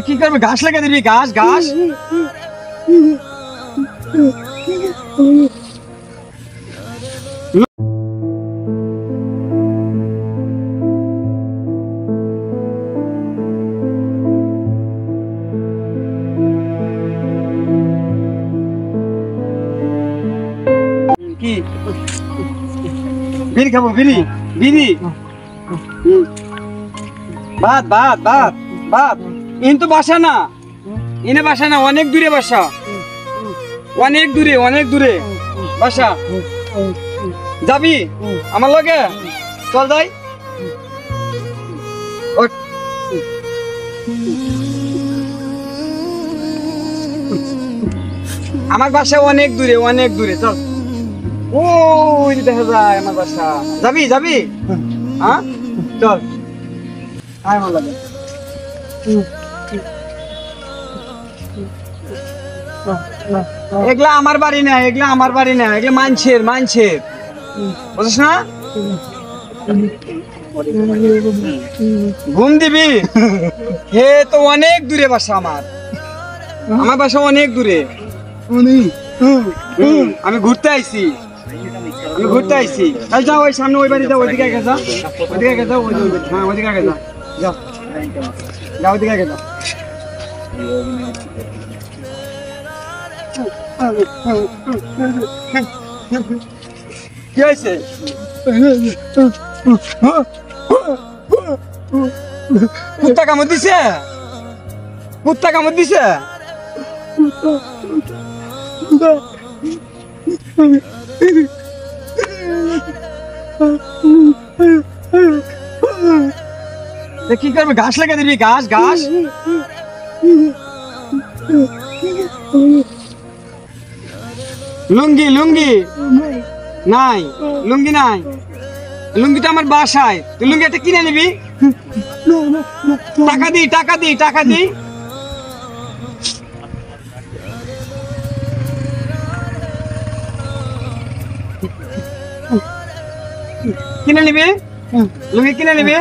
কি করবে? ঘাস লাগিয়ে দিবি, ঘাস ঘাস। কি বিড়ি খাবো? বিড়ি বিড়ি ভাত ভাত ভাত ভাত। ইন তো বাসা না, ইনে বাসা না, অনেক দূরে বাসা, অনেক দূরে, অনেক দূরে বাসা। যাবি আমার লগে? চল যাই। আমার বাসা অনেক দূরে, অনেক দূরে। চল, ওই দেখা যায় আমার বাসা। যাবি যাবি? হ্যাঁ চল, আয় আমার লাগে। এগুলা আমার বাড়ি না, এগুলা আমার বাড়ি না, এগুলা মানছের, মানছের, বুঝছিস না? ঘুম দিবি? হে তো অনেক দূরে বাসা আমার, আমার বাসা অনেক দূরে। আমি ঘুরতে আইছি, আমি ঘুরতে আইছি। তাই যাও, ওই সামনে ওই বাড়ি যাও, ওইদিকে আগে যাও, ওইদিকে আগে যাও, হ্যাঁ ওইদিকে আগে যাও, যাও যাও, ওইদিকে আগে যাও। কি হয়েছে? কুত্তা কামড় দিছে? কুত্তা কামড় দিছে? কি করবে? ঘাস লাগিয়ে দিবি, ঘাস ঘাস। লুঙ্গি লুঙ্গি নাই, লুঙ্গি নাই, লুঙ্গি তো আমার বাসায়। তুই লুঙ্গি একটা কিনে নিবি। টাকা দি, টাকা দি, টাকা দি। কিনে নিবি, লুঙ্গি কিনে নিবি।